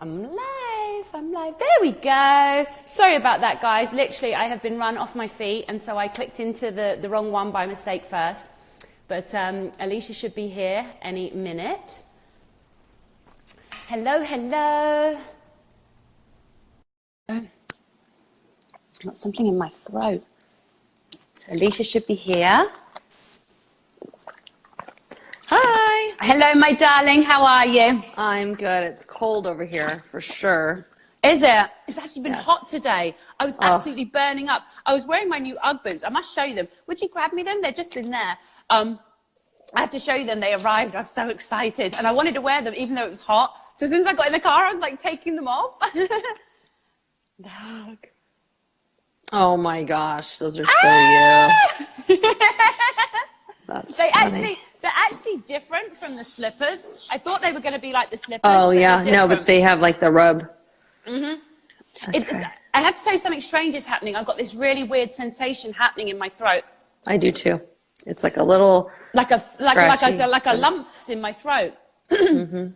I'm live. There we go. Sorry about that, guys. Literally, I have been run off my feet, and so I clicked into the wrong one by mistake first. But Elisha should be here any minute. Hello, hello. Got something in my throat. Elisha should be here. Hi. Hello, my darling. How are you? I'm good. It's cold over here for sure. Is it? It's actually been Yes. hot today. I was absolutely burning up. I was wearing my new Ugg boots. I must show you them. Would you grab me them? They're just in there. I have to show you them. They arrived. I was so excited. And I wanted to wear them even though it was hot. So as soon as I got in the car, I was like taking them off. Look. Oh my gosh, those are so you. That's funny. They're actually different from the slippers. I thought they were going to be like the slippers. Oh yeah, no, but they have like the rub. Mm-hmm. Okay. I have to tell you something strange is happening. I've got this really weird sensation happening in my throat. I do too. It's like a little like a scratchy. lumps in my throat. Mm-hmm.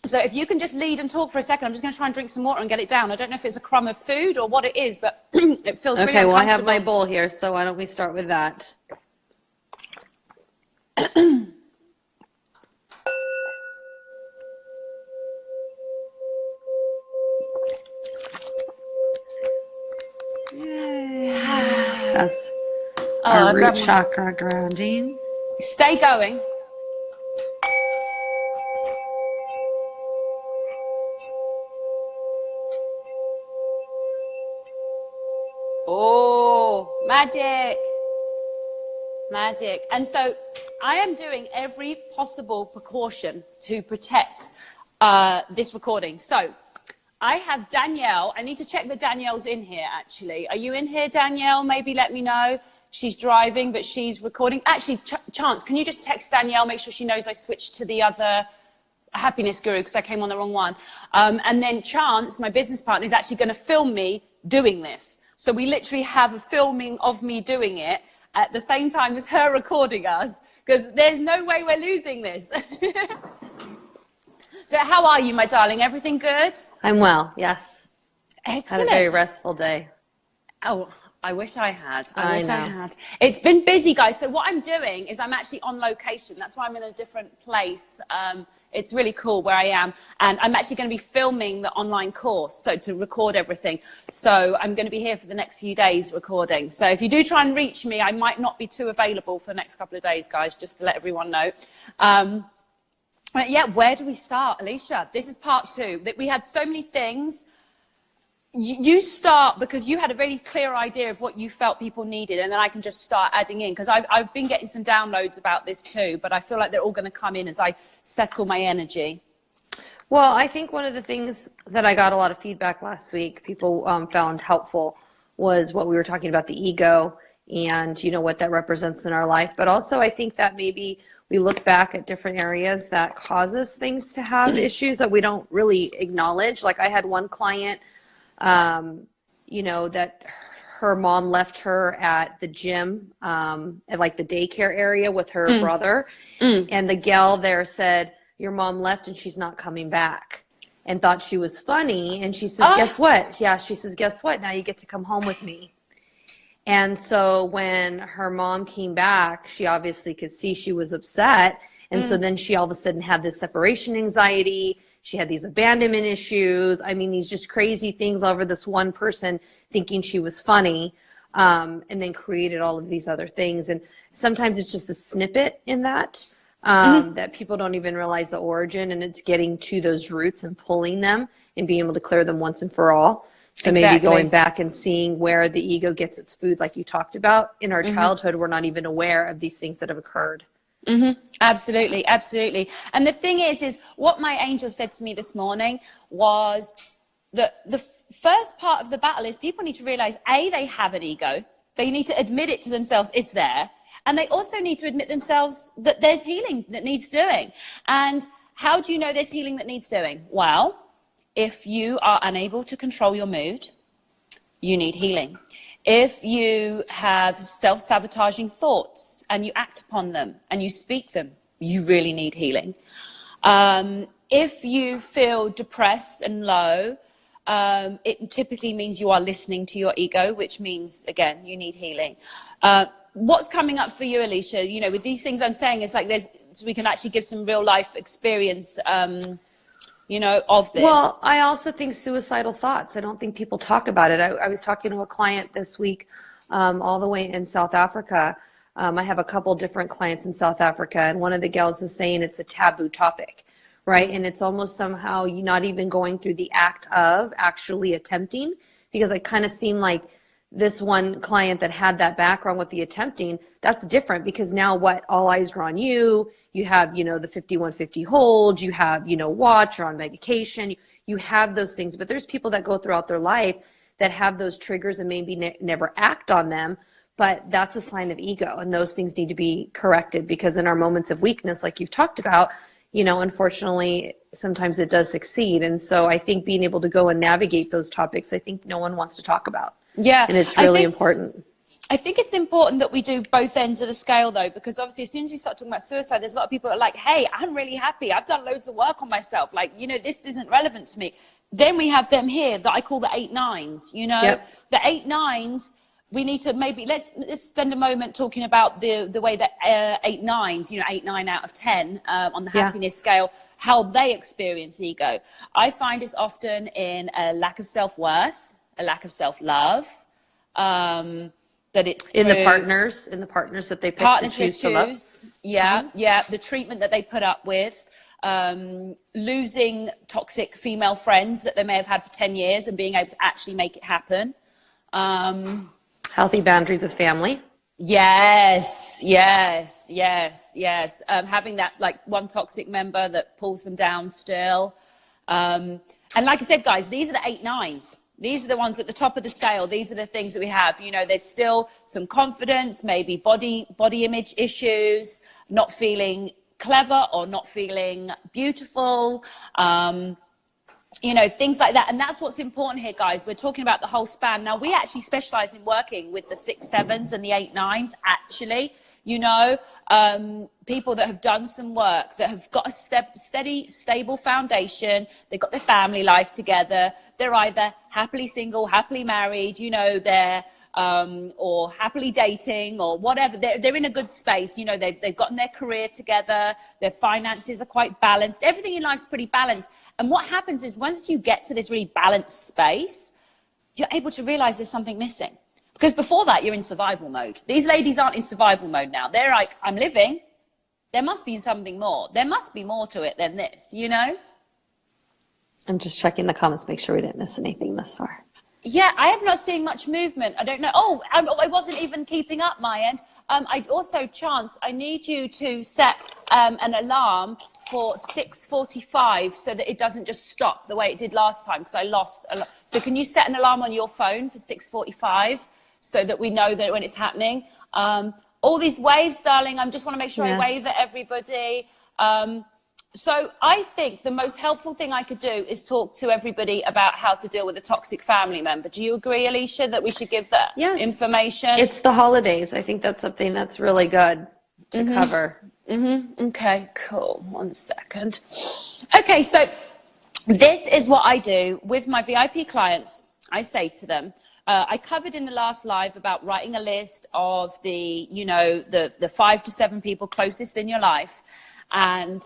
So if you can just lead and talk for a second, I'm just going to try and drink some water and get it down. I don't know if it's a crumb of food or what it is, but it feels really uncomfortable. Okay, well I have my bowl here, so why don't we start with that? That's our root chakra grounding. Stay going. Oh, magic. Magic. And so I am doing every possible precaution to protect this recording. So I have Danielle. I need to check that Danielle's in here, actually. Are you in here, Danielle? Maybe let me know. She's driving, but she's recording. Actually, Chance, can you just text Danielle, make sure she knows I switched to the other happiness guru because I came on the wrong one. And then Chance, my business partner, is actually going to film me doing this. So we literally have a filming of me doing it at the same time as her recording us, because there's no way we're losing this. So how are you, my darling? Everything good? I'm well, yes. Excellent. Had a very restful day. Oh, I wish I had. I wish know. I had. It's been busy, guys. So what I'm doing is I'm actually on location. That's why I'm in a different place. It's really cool where I am. And I'm actually going to be filming the online course, so to record everything. So I'm going to be here for the next few days recording. So if you do try and reach me, I might not be too available for the next couple of days, guys, just to let everyone know. But yeah, where do we start, Elisha? This is part 2. We had so many things. You start because you had a really clear idea of what you felt people needed, and then I can just start adding in, because I've been getting some downloads about this too, but I feel like they're all going to come in as I settle my energy. Well, I think one of the things that I got a lot of feedback last week, people found helpful, was what we were talking about, the ego and, you know, what that represents in our life. But also I think that maybe we look back at different areas that causes things to have issues that we don't really acknowledge. Like I had one client, you know, that her mom left her at the gym, at like the daycare area with her brother. And the gal there said, your mom left and she's not coming back, and thought she was funny. And she says, guess what? Yeah, she says, guess what? Now you get to come home with me. And so when her mom came back, she obviously could see she was upset. And so then she all of a sudden had this separation anxiety. She had these abandonment issues. I mean, these just crazy things over this one person thinking she was funny, and then created all of these other things. And sometimes it's just a snippet in that, that people don't even realize the origin, and it's getting to those roots and pulling them and being able to clear them once and for all. So maybe going back and seeing where the ego gets its food, like you talked about in our childhood, we're not even aware of these things that have occurred. Absolutely, absolutely. And the thing is what my angel said to me this morning was that the first part of the battle is people need to realize, A, they have an ego. They need to admit it to themselves, it's there. And they also need to admit themselves that there's healing that needs doing. And how do you know there's healing that needs doing? Well, if you are unable to control your mood, you need healing. If you have self-sabotaging thoughts and you act upon them and you speak them, you really need healing. If you feel depressed and low, it typically means you are listening to your ego, which means, again, you need healing. What's coming up for you, Elisha? You know, with these things I'm saying, it's like so we can actually give some real life experience, you know, of this. Well, I also think suicidal thoughts. I don't think people talk about it. I was talking to a client this week, all the way in South Africa. I have a couple different clients in South Africa, and one of the gals was saying it's a taboo topic, right? And it's almost somehow you're not even going through the act of actually attempting, because it kind of seemed like this one client that had that background with the attempting, that's different, because now what, all eyes are on you. You have, you know, the 5150 hold, you have, you know, watch, you're on medication, you have those things. But there's people that go throughout their life that have those triggers and maybe never act on them, but that's a sign of ego, and those things need to be corrected, because in our moments of weakness, like you've talked about, you know, unfortunately, sometimes it does succeed. And so I think being able to go and navigate those topics, I think no one wants to talk about. Yeah. And it's really important. I think it's important that we do both ends of the scale, though, because obviously as soon as we start talking about suicide, there's a lot of people that are like, hey, I'm really happy. I've done loads of work on myself. Like, you know, this isn't relevant to me. Then we have them here that I call the 8-9s, you know, the 8-9s. We need to maybe, let's spend a moment talking about the way that 8-9s, you know, 8, 9 out of 10 on the happiness scale, how they experience ego. I find it's often in a lack of self-worth, a lack of self-love, that it's in the partners that they pick to choose to love. Yeah, the treatment that they put up with, losing toxic female friends that they may have had for 10 years and being able to actually make it happen. Healthy boundaries of family. Yes. Having that, like, one toxic member that pulls them down still. And like I said, guys, these are the 8-9s. These are the ones at the top of the scale. These are the things that we have. You know, there's still some confidence, maybe body image issues, not feeling clever or not feeling beautiful. You know, things like that. And that's what's important here, guys. We're talking about the whole span. Now, we actually specialize in working with the 6-7s and the 8-9s, actually. You know, people that have done some work, that have got a steady, stable foundation. They've got their family life together. They're either happily single, happily married, you know, they're or happily dating or whatever. They're in a good space. You know, they've gotten their career together. Their finances are quite balanced. Everything in life's pretty balanced. And what happens is once you get to this really balanced space, you're able to realize there's something missing. Because before that, you're in survival mode. These ladies aren't in survival mode now. They're like, I'm living. There must be something more. There must be more to it than this, you know? I'm just checking the comments, make sure we didn't miss anything this far. Yeah, I am not seeing much movement. I don't know. Oh, I wasn't even keeping up my end. I also, Chance, I need you to set an alarm for 6:45 so that it doesn't just stop the way it did last time, because I lost a lot. So can you set an alarm on your phone for 6:45 so that we know that when it's happening? All these waves, darling, I just want to make sure I wave at everybody. So I think the most helpful thing I could do is talk to everybody about how to deal with a toxic family member. Do you agree, Elisha, that we should give that information? It's the holidays. I think that's something that's really good to cover. Okay, cool. 1 second. Okay, so this is what I do with my VIP clients. I say to them, I covered in the last live about writing a list of the 5 to 7 people closest in your life. And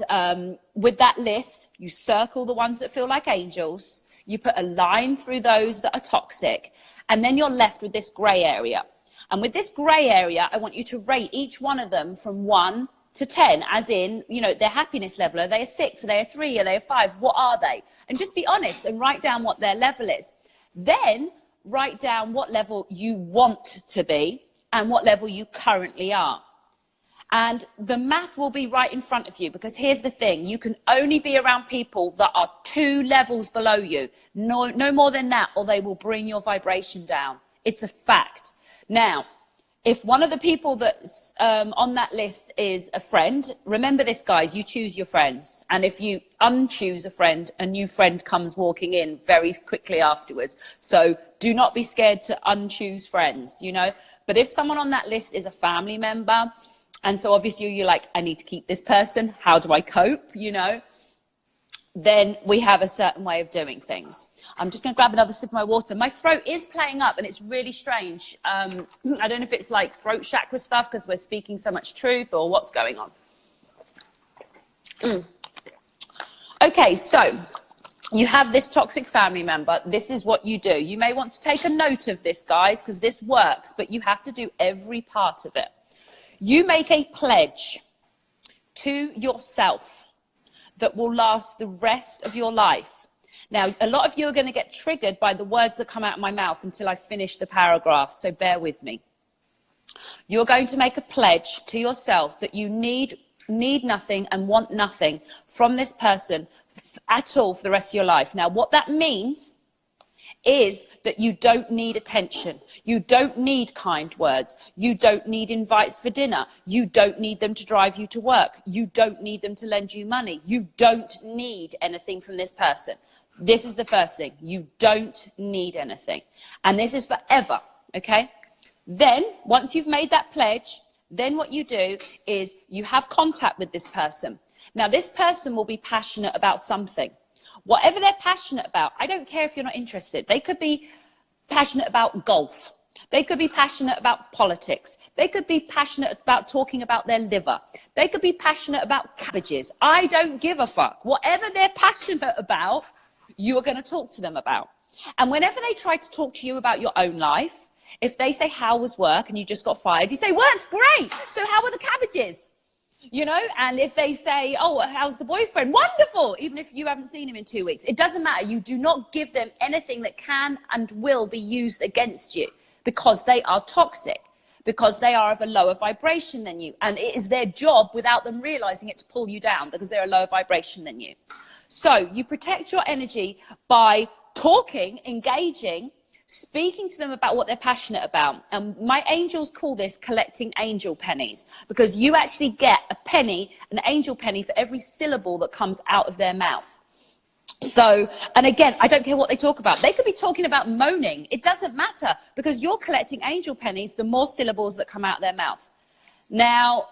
with that list, you circle the ones that feel like angels. You put a line through those that are toxic. And then you're left with this gray area. And with this gray area, I want you to rate each one of them from 1 to 10, as in, you know, their happiness level. Are they a 6? Are they a 3? Are they a 5? What are they? And just be honest and write down what their level is. Then write down what level you want to be and what level you currently are. And the math will be right in front of you, because here's the thing. You can only be around people that are 2 levels below you. No more than that, or they will bring your vibration down. It's a fact. Now, if one of the people that's on that list is a friend, remember this, guys, you choose your friends. And if you unchoose a friend, a new friend comes walking in very quickly afterwards. So do not be scared to unchoose friends, you know. But if someone on that list is a family member, and so obviously you're like, I need to keep this person. How do I cope? You know, then we have a certain way of doing things. I'm just going to grab another sip of my water. My throat is playing up and it's really strange. I don't know if it's like throat chakra stuff because we're speaking so much truth or what's going on. Okay, so you have this toxic family member. This is what you do. You may want to take a note of this, guys, because this works, but you have to do every part of it. You make a pledge to yourself that will last the rest of your life. Now, a lot of you are going to get triggered by the words that come out of my mouth until I finish the paragraph, so bear with me. You're going to make a pledge to yourself that you need nothing and want nothing from this person at all for the rest of your life. Now, what that means is that you don't need attention. You don't need kind words. You don't need invites for dinner. You don't need them to drive you to work. You don't need them to lend you money. You don't need anything from this person. This is the first thing. You don't need anything. And this is forever, okay? Then, once you've made that pledge, then what you do is you have contact with this person. Now, this person will be passionate about something. Whatever they're passionate about, I don't care if you're not interested. They could be passionate about golf. They could be passionate about politics. They could be passionate about talking about their liver. They could be passionate about cabbages. I don't give a fuck. Whatever they're passionate about, you are going to talk to them about. And whenever they try to talk to you about your own life, if they say, how was work? And you just got fired, you say, work's great. So how were the cabbages? You know, and if they say, oh, how's the boyfriend? Wonderful. Even if you haven't seen him in 2 weeks, it doesn't matter. You do not give them anything that can and will be used against you because they are toxic, because they are of a lower vibration than you. And it is their job without them realizing it to pull you down because they're a lower vibration than you. So you protect your energy by talking, engaging, speaking to them about what they're passionate about. And my angels call this collecting angel pennies, because you actually get a penny, an angel penny, for every syllable that comes out of their mouth. So, and again, I don't care what they talk about. They could be talking about moaning. It doesn't matter, because you're collecting angel pennies the more syllables that come out of their mouth. Now,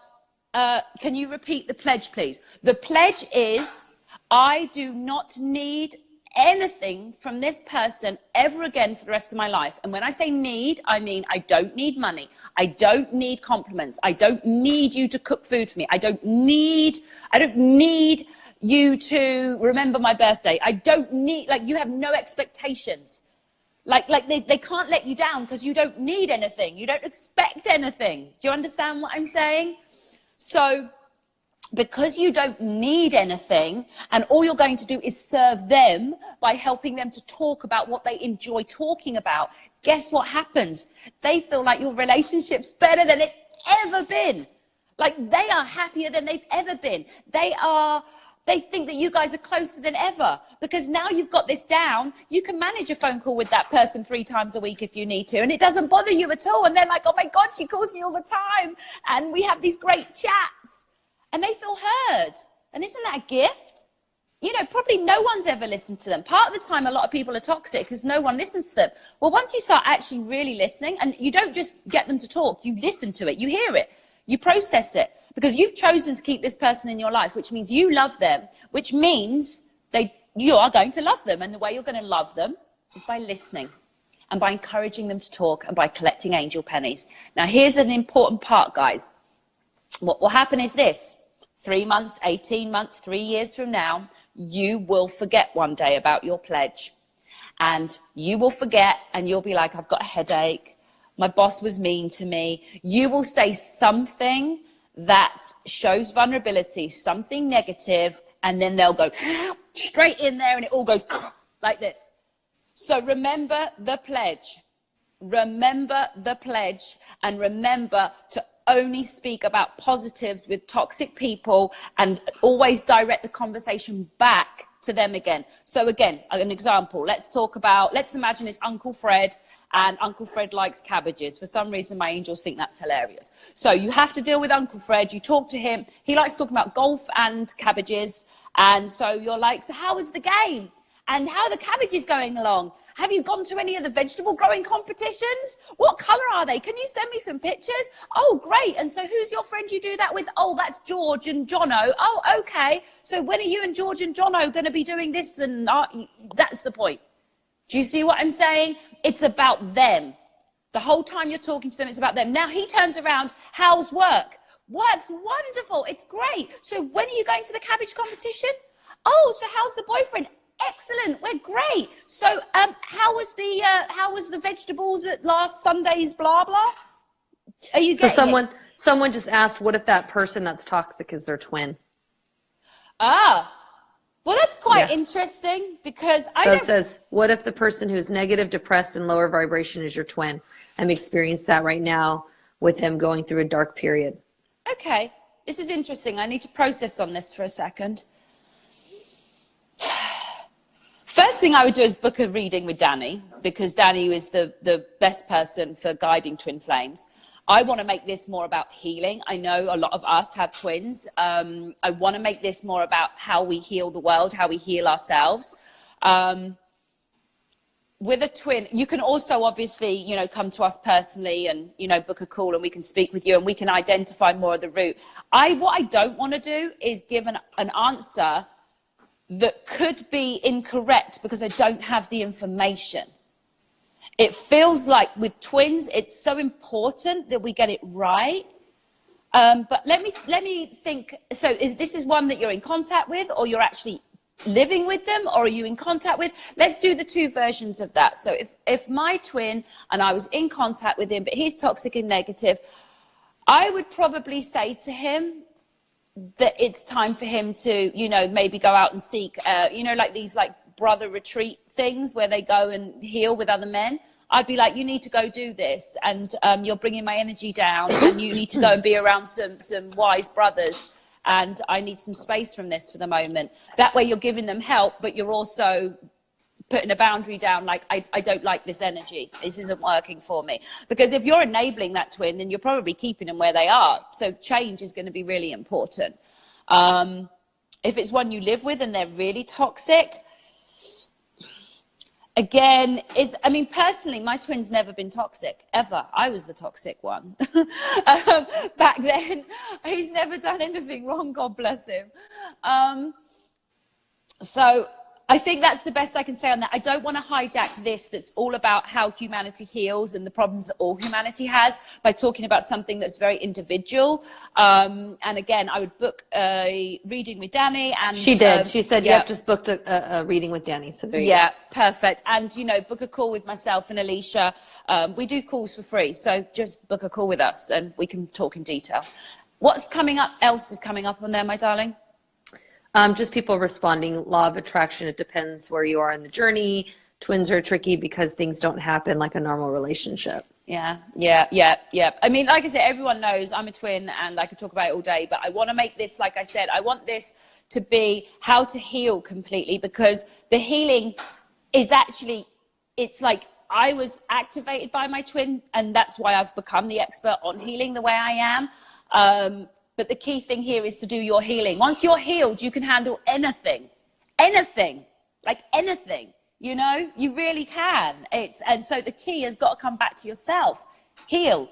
can you repeat the pledge, please? The pledge is, I do not need anything from this person ever again for the rest of my life. And when I say need, I mean I don't need money. I don't need compliments. I don't need you to cook food for me. I don't need you to remember my birthday. I don't need, like, you have no expectations. Like they can't let you down because you don't need anything. You don't expect anything. Do you understand what I'm saying? So, because you don't need anything and all you're going to do is serve them by helping them to talk about what they enjoy talking about, guess what happens? They feel like your relationship's better than it's ever been. Like, they are happier than they've ever been. They think that you guys are closer than ever because now you've got this down. You can manage a phone call with that person 3 times a week if you need to, and it doesn't bother you at all. And they're like, oh my God, she calls me all the time. And we have these great chats. And they feel heard. And isn't that a gift? You know, probably no one's ever listened to them. Part of the time, a lot of people are toxic because no one listens to them. Well, once you start actually really listening, and you don't just get them to talk, you listen to it, you hear it, you process it, because you've chosen to keep this person in your life, which means you love them, which means you are going to love them. And the way you're going to love them is by listening and by encouraging them to talk and by collecting angel pennies. Now, here's an important part, guys. What will happen is this. 3 months, 18 months, 3 years from now, you will forget one day about your pledge. And you will forget and you'll be like, I've got a headache. My boss was mean to me. You will say something that shows vulnerability, something negative, and then they'll go straight in there and it all goes like this. So remember the pledge. Remember the pledge, and remember to only speak about positives with toxic people and always direct the conversation back to them again. So again, an example, let's imagine it's Uncle Fred, and Uncle Fred likes cabbages. For some reason, my angels think that's hilarious. So you have to deal with Uncle Fred. You talk to him. He likes talking about golf and cabbages. And so you're like, so how was the game? And how are the cabbages going along? Have you gone to any of the vegetable growing competitions? What color are they? Can you send me some pictures? Oh, great. And so who's your friend you do that with? Oh, that's George and Jono. Oh, okay. So when are you and George and Jono going to be doing this? And that's the point. Do you see what I'm saying? It's about them. The whole time you're talking to them, it's about them. Now he turns around, how's work? Work's wonderful. It's great. So when are you going to the cabbage competition? Oh, so how's the boyfriend? Excellent. We're great. So how was the vegetables at last Sunday's blah blah? Are you getting it? Someone just asked, what if that person that's toxic is their twin? Ah, well, that's quite interesting because it says, what if the person who's negative, depressed, and lower vibration is your twin? I'm experiencing that right now with him going through a dark period. Okay, this is interesting. I need to process on this for a second. First thing I would do is book a reading with Danny, because Danny is the best person for guiding twin flames. I want to make this more about healing. I know a lot of us have twins. I want to make this more about how we heal the world, how we heal ourselves. With a twin, you can also obviously, you know, come to us personally and, you know, book a call and we can speak with you and we can identify more of the root. What I don't want to do is give an answer that could be incorrect because I don't have the information. It feels like with twins, it's so important that we get it right. But let me think. So this is one that you're in contact with, or you're actually living with them, or are you in contact with? Let's do the two versions of that. So if my twin and I was in contact with him, but he's toxic and negative, I would probably say to him that it's time for him to, you know, maybe go out and seek, you know, like these like brother retreat things where they go and heal with other men. I'd be like, you need to go do this, and you're bringing my energy down, and you need to go and be around some wise brothers, and I need some space from this for the moment. That way you're giving them help, but you're also putting a boundary down, like, I don't like this energy. This isn't working for me. Because if you're enabling that twin, then you're probably keeping them where they are. So change is going to be really important. If it's one you live with and they're really toxic, again, I mean, personally, my twin's never been toxic, ever. I was the toxic one. Back then, he's never done anything wrong, God bless him. So I think that's the best I can say on that. I don't want to hijack this that's all about how humanity heals and the problems that all humanity has by talking about something that's very individual. And again, I would book a reading with Danny. And she did. She said, yep, just booked a reading with Danny. So there you go. Perfect. And, you know, book a call with myself and Elisha. We do calls for free. So just book a call with us and we can talk in detail. What's coming up else is coming up on there, my darling? Just people responding, law of attraction. It depends where you are in the journey. Twins are tricky because things don't happen like a normal relationship. Yeah. I mean, like I said, everyone knows I'm a twin and I could talk about it all day, but I want to make this, like I said, I want this to be how to heal completely, because the healing is actually, it's like I was activated by my twin, and that's why I've become the expert on healing the way I am. But the key thing here is to do your healing. Once you're healed, you can handle anything, like anything, you know, you really can. And so the key has got to come back to yourself. Heal.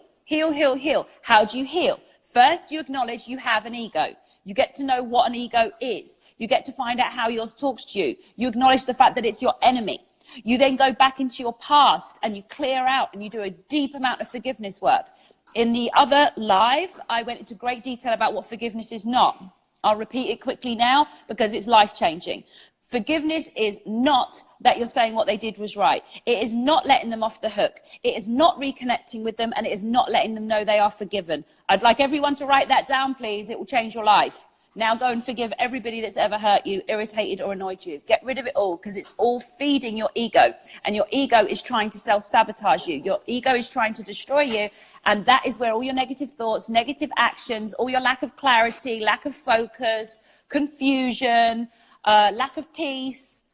How do you heal? First, you acknowledge you have an ego. You get to know what an ego is. You get to find out how yours talks to you. You acknowledge the fact that it's your enemy. You then go back into your past and you clear out and you do a deep amount of forgiveness work. In the other live, I went into great detail about what forgiveness is not. I'll repeat it quickly now because it's life-changing. Forgiveness is not that you're saying what they did was right. It is not letting them off the hook. It is not reconnecting with them, and it is not letting them know they are forgiven. I'd like everyone to write that down, please. It will change your life. Now go and forgive everybody that's ever hurt you, irritated or annoyed you. Get rid of it all, because it's all feeding your ego. And your ego is trying to self-sabotage you. Your ego is trying to destroy you. And that is where all your negative thoughts, negative actions, all your lack of clarity, lack of focus, confusion, lack of peace,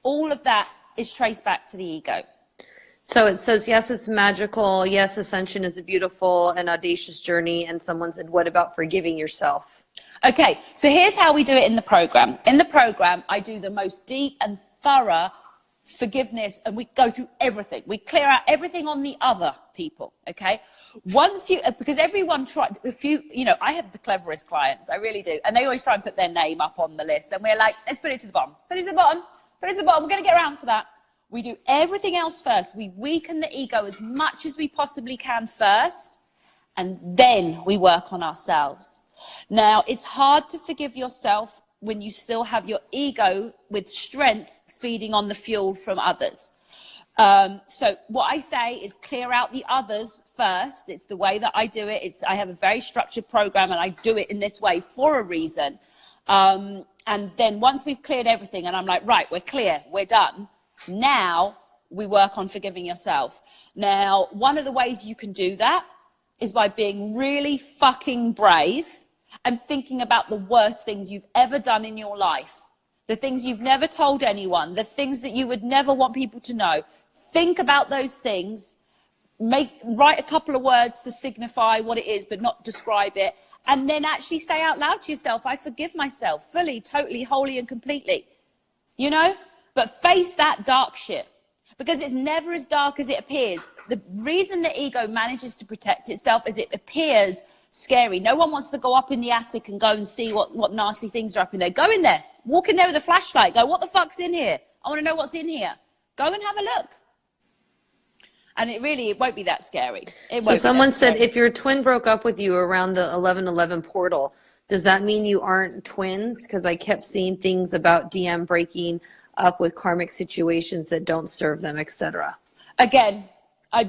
all of that is traced back to the ego. So it says, yes, it's magical. Yes, ascension is a beautiful and audacious journey. And someone said, what about forgiving yourself? Okay, so here's how we do it in the program. In the program, I do the most deep and thorough forgiveness, and we go through everything. We clear out everything on the other people, okay? Once you, because everyone tried, I have the cleverest clients, I really do, and they always try and put their name up on the list, and we're like, let's put it to the bottom, put it to the bottom, put it to the bottom, we're going to get around to that. We do everything else first. We weaken the ego as much as we possibly can first, and then we work on ourselves. Now, it's hard to forgive yourself when you still have your ego with strength feeding on the fuel from others. So what I say is clear out the others first. It's the way that I do it. I have a very structured program, and I do it in this way for a reason. And then once we've cleared everything, and I'm like, right, we're clear, we're done. Now we work on forgiving yourself. Now, one of the ways you can do that is by being really fucking brave and thinking about the worst things you've ever done in your life, the things you've never told anyone, the things that you would never want people to know. Think about those things, write a couple of words to signify what it is, but not describe it, and then actually say out loud to yourself, I forgive myself fully, totally, wholly, and completely, but face that dark shit, because it's never as dark as it appears. The reason the ego manages to protect itself is it appears scary. No one wants to go up in the attic and go and see what nasty things are up in there. Go in there, walk in there with a flashlight, go, what the fuck's in here? I want to know what's in here. Go and have a look. And it won't be that scary. So someone said, if your twin broke up with you around the 11/11 portal, does that mean you aren't twins? Because I kept seeing things about DM breaking up with karmic situations that don't serve them, etc. Again, I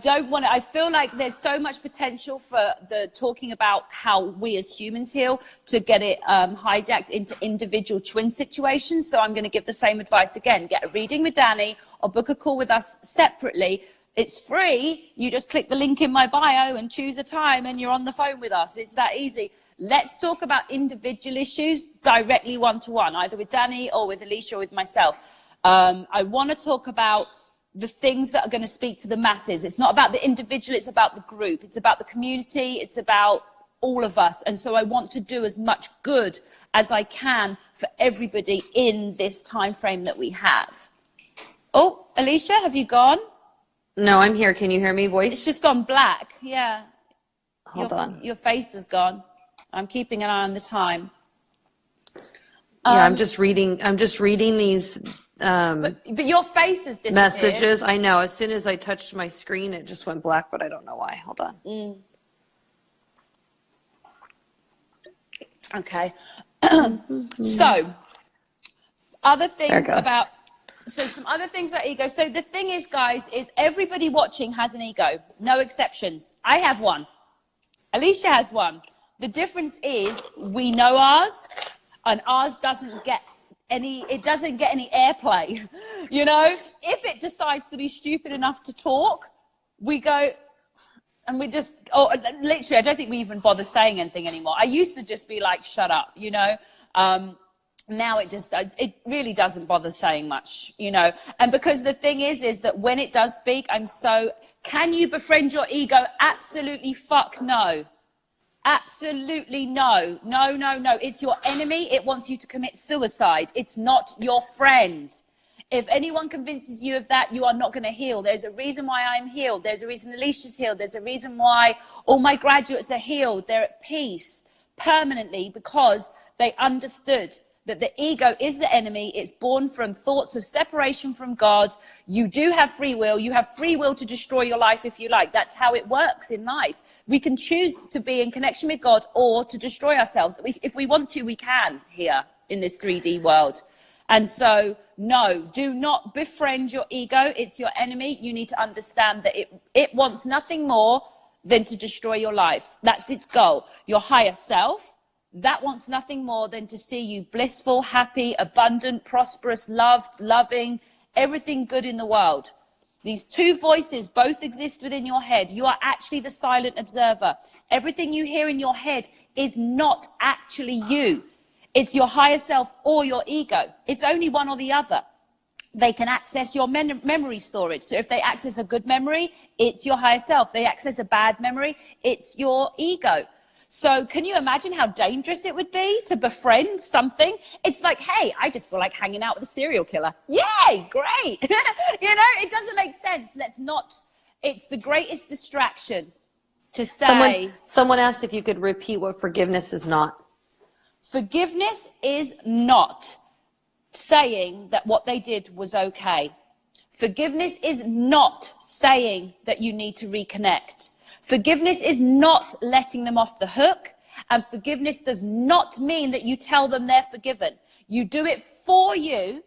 feel like there's so much potential for the talking about how we as humans heal to get it hijacked into individual twin situations. So I'm going to give the same advice again. Get a reading with Danny or book a call with us separately. It's free. You just click the link in my bio and choose a time and you're on the phone with us. It's that easy. Let's talk about individual issues directly one-to-one, either with Danny or with Elisha or with myself. I want to talk about the things that are going to speak to the masses. It's not about the individual, it's about the group. It's about the community. It's about all of us. And so I want to do as much good as I can for everybody in this time frame that we have. Oh, Elisha, have you gone? No, I'm here. Can you hear me, voice? It's just gone black. Yeah. Hold on. Your face is gone. I'm keeping an eye on the time. Yeah, I'm just reading these but your face has disappeared. messages. I know. As soon as I touched my screen, it just went black, but I don't know why. Hold on. Okay. So, other things about... So some other things about ego. So the thing is, guys, is everybody watching has an ego. No exceptions. I have one. Elisha has one. The difference is we know ours, and ours doesn't get any airplay. If it decides to be stupid enough to talk, we go and we just, literally, I don't think we even bother saying anything anymore. I used to just be like, shut up, now it really doesn't bother saying much, and because the thing is that when it does speak, can you befriend your ego? Absolutely fuck no. Absolutely no. No. It's your enemy. It wants you to commit suicide. It's not your friend. If anyone convinces you of that, you are not going to heal. There's a reason why I'm healed. There's a reason Alicia's healed. There's a reason why all my graduates are healed. They're at peace permanently because they understood that the ego is the enemy. It's born from thoughts of separation from God. You do have free will. You have free will to destroy your life if you like. That's how it works in life. We can choose to be in connection with God or to destroy ourselves. If we want to, we can here in this 3D world. And so, no, do not befriend your ego. It's your enemy. You need to understand that it wants nothing more than to destroy your life. That's its goal. Your higher self, that wants nothing more than to see you blissful, happy, abundant, prosperous, loved, loving, everything good in the world. These two voices both exist within your head. You are actually the silent observer. Everything you hear in your head is not actually you. It's your higher self or your ego. It's only one or the other. They can access your memory storage. So if they access a good memory, it's your higher self. They access a bad memory, it's your ego. So can you imagine how dangerous it would be to befriend something? It's like, hey, I just feel like hanging out with a serial killer. Yay, great. You know, it doesn't make sense. It's the greatest distraction to say. Someone asked if you could repeat what forgiveness is not. Forgiveness is not saying that what they did was okay. Forgiveness is not saying that you need to reconnect. Forgiveness is not letting them off the hook. And forgiveness does not mean that you tell them they're forgiven. You do it for you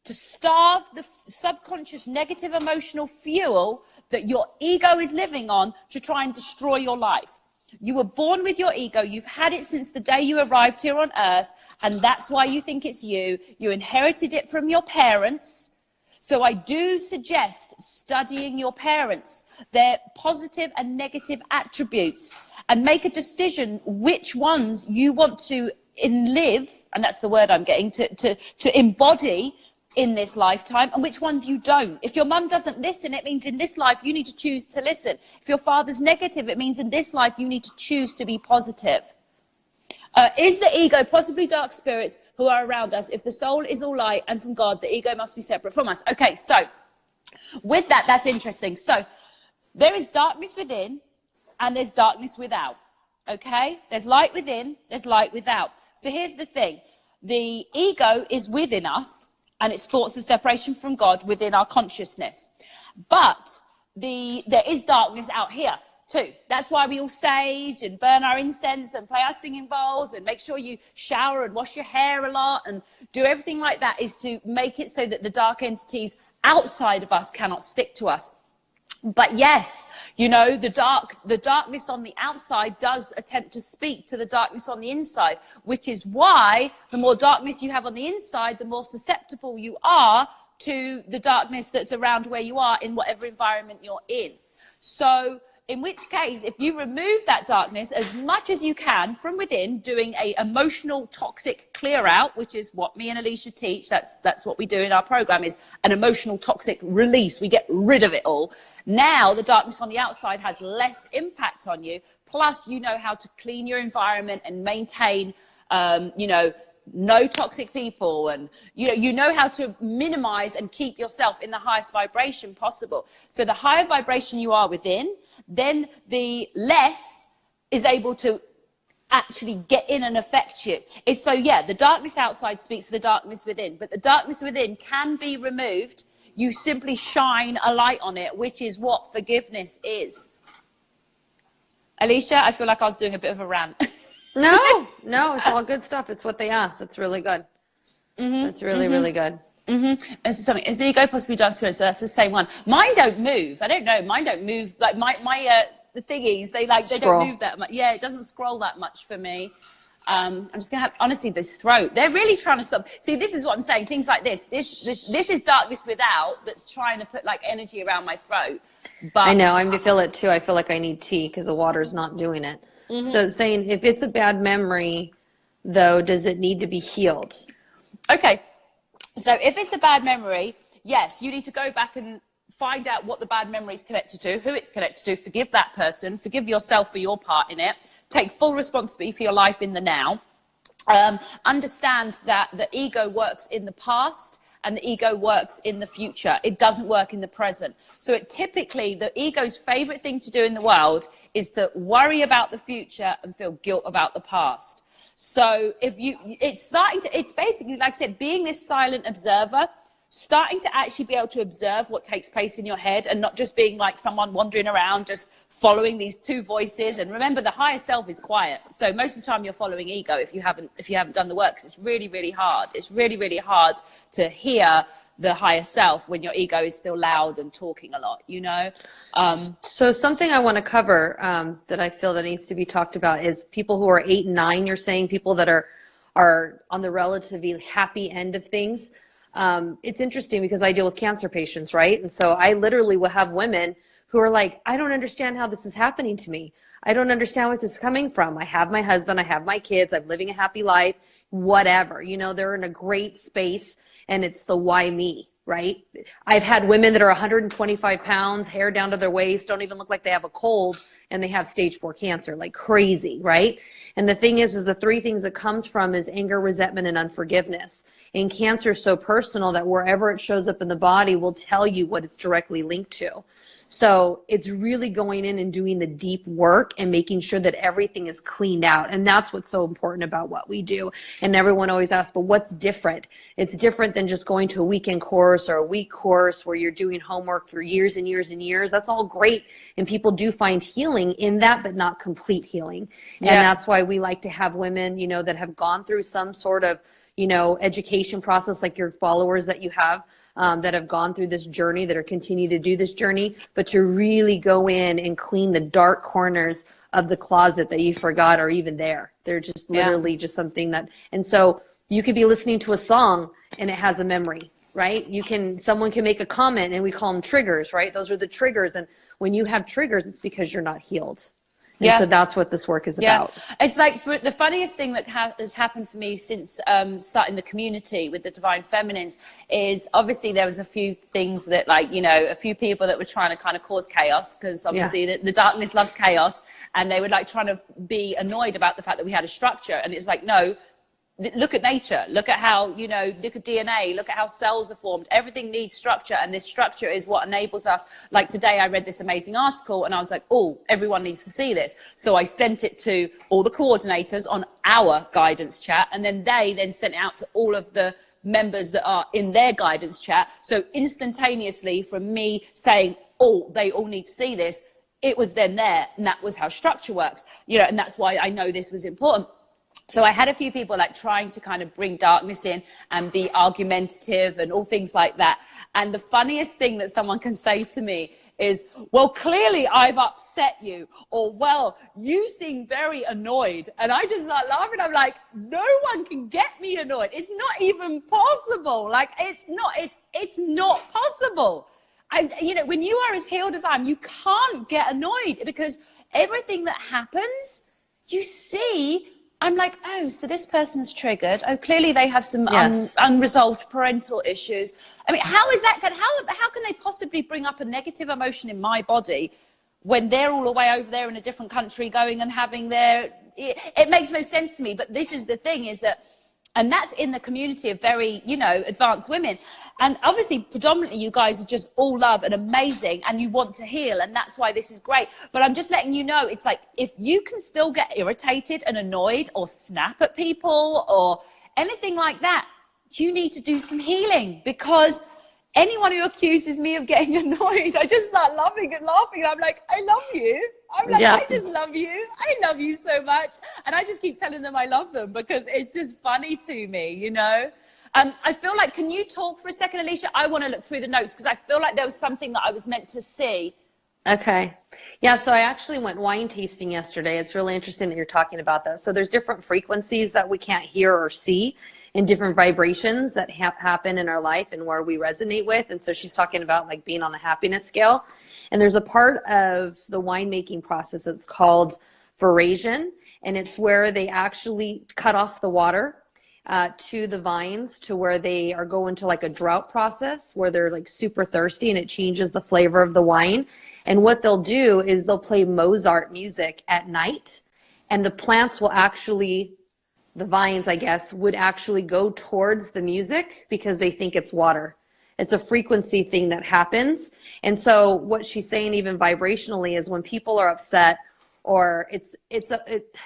to starve the subconscious negative emotional fuel that your ego is living on to try and destroy your life. You were born with your ego. You've had it since the day you arrived here on earth. And that's why you think it's you. You inherited it from your parents. So I do suggest studying your parents, their positive and negative attributes, and make a decision which ones you want to live, and that's the word I'm getting, to embody in this lifetime, and which ones you don't. If your mum doesn't listen, it means in this life you need to choose to listen. If your father's negative, it means in this life you need to choose to be positive. Is the ego possibly dark spirits who are around us? If the soul is all light and from God, the ego must be separate from us. Okay, so with that, that's interesting. So there is darkness within and there's darkness without. Okay, there's light within, there's light without. So here's the thing. The ego is within us and its thoughts of separation from God within our consciousness. But there is darkness out here too. That's why we all sage and burn our incense and play our singing bowls and make sure you shower and wash your hair a lot and do everything like that, is to make it so that the dark entities outside of us cannot stick to us. But yes, you know, the darkness on the outside does attempt to speak to the darkness on the inside, which is why the more darkness you have on the inside, the more susceptible you are to the darkness that's around where you are in whatever environment you're in. So in which case, if you remove that darkness as much as you can from within, doing a emotional toxic clear out, which is what me and Elisha teach, that's what we do in our program, is an emotional toxic release. We get rid of it all. Now the darkness on the outside has less impact on you. Plus, you know how to clean your environment and maintain, no toxic people, and you know how to minimize and keep yourself in the highest vibration possible. So the higher vibration you are within, then the less is able to actually get in and affect you. It's so, yeah, the darkness outside speaks to the darkness within, but the darkness within can be removed. You simply shine a light on it, which is what forgiveness is. Alicia, I feel like I was doing a bit of a rant. No, it's all good stuff. It's what they asked. That's really good. That's really good. And so something, is ego possibly dark spirit? So that's the same one. Mine don't move. I don't know. Mine don't move. Like the thingies, they don't move that much. Yeah, it doesn't scroll that much for me. I'm just gonna have, honestly, this throat. They're really trying to stop. See, this is what I'm saying. Things like this is darkness without, that's trying to put like energy around my throat. But I know. I feel it too. I feel like I need tea because the water's not doing it. So it's saying, if it's a bad memory, though, does it need to be healed? Okay. So if it's a bad memory, yes, you need to go back and find out what the bad memory is connected to, who it's connected to, forgive that person, forgive yourself for your part in it, take full responsibility for your life in the now. Understand that the ego works in the past and the ego works in the future. It doesn't work in the present. So typically, the ego's favorite thing to do in the world is to worry about the future and feel guilt about the past. So it's basically, like I said, being this silent observer, starting to actually be able to observe what takes place in your head and not just being like someone wandering around, just following these two voices. And remember, the higher self is quiet. So most of the time you're following ego if you haven't done the work, 'cause it's really, really hard. It's really, really hard to hear the higher self when your ego is still loud and talking a lot, you know? So something I want to cover that I feel that needs to be talked about is people who are 8 and 9, you're saying, people that are on the relatively happy end of things. It's interesting because I deal with cancer patients, right? And so I literally will have women who are like, I don't understand how this is happening to me. I don't understand where this is coming from. I have my husband, I have my kids, I'm living a happy life, whatever. You know, they're in a great space and it's the why me, right? I've had women that are 125 pounds, hair down to their waist, don't even look like they have a cold, and they have stage 4 cancer, like crazy, right? And the thing is the 3 things it comes from is anger, resentment, and unforgiveness. And cancer is so personal that wherever it shows up in the body will tell you what it's directly linked to. So it's really going in and doing the deep work and making sure that everything is cleaned out. And that's what's so important about what we do. And everyone always asks, but what's different? It's different than just going to a weekend course or a week course where you're doing homework for years and years and years. That's all great. And people do find healing in that, but not complete healing. And that's why we like to have women, you know, that have gone through some sort of, you know, education process, like your followers that you have. That have gone through this journey, that are continuing to do this journey, but to really go in and clean the dark corners of the closet that you forgot are even there. They're just literally just something that, and so you could be listening to a song and it has a memory, right? Someone can make a comment and we call them triggers, right? Those are the triggers. And when you have triggers, it's because you're not healed. And so that's what this work is about. It's like the funniest thing that has happened for me since starting the community with the Divine Feminines is obviously there was a few things that, like, you know, a few people that were trying to kind of cause chaos, because obviously the darkness loves chaos, and they were like trying to be annoyed about the fact that we had a structure. And it's like, no, look at nature, look at how, you know, look at DNA, look at how cells are formed. Everything needs structure, and this structure is what enables us. Like today I read this amazing article and I was like, oh, everyone needs to see this. So I sent it to all the coordinators on our guidance chat, and then they then sent it out to all of the members that are in their guidance chat. So instantaneously from me saying, oh, they all need to see this, it was then there. And that was how structure works, you know, and that's why I know this was important. So I had a few people like trying to kind of bring darkness in and be argumentative and all things like that. And the funniest thing that someone can say to me is, well, clearly I've upset you, or, well, you seem very annoyed. And I just start laughing. I'm like, no one can get me annoyed. It's not even possible. Like, it's not possible. And, you know, when you are as healed as I am, you can't get annoyed, because everything that happens, you see. I'm like, oh, so this person's triggered. Oh, clearly they have some unresolved parental issues. I mean, how is that? How can they possibly bring up a negative emotion in my body when they're all the way over there in a different country going and having their... It makes no sense to me. But this is the thing, is that, and that's in the community of very, you know, advanced women. And obviously, predominantly, you guys are just all love and amazing, and you want to heal, and that's why this is great. But I'm just letting you know, it's like, if you can still get irritated and annoyed or snap at people or anything like that, you need to do some healing, because anyone who accuses me of getting annoyed, I just start laughing and laughing. I'm like, I love you. I'm like, I just love you. I love you so much. And I just keep telling them I love them, because it's just funny to me, you know? I feel like, can you talk for a second, Elisha? I want to look through the notes, because I feel like there was something that I was meant to see. Okay. Yeah, so I actually went wine tasting yesterday. It's really interesting that you're talking about that. So there's different frequencies that we can't hear or see, and different vibrations that happen in our life and where we resonate with. And so she's talking about like being on the happiness scale. And there's a part of the winemaking process that's called vibration, and it's where they actually cut off the water to the vines, to where they are going to like a drought process where they're like super thirsty, and it changes the flavor of the wine. And what they'll do is they'll play Mozart music at night, and the plants will actually, the vines, I guess, would actually go towards the music because they think it's water. It's a frequency thing that happens. And so what she's saying, even vibrationally, is when people are upset, or it's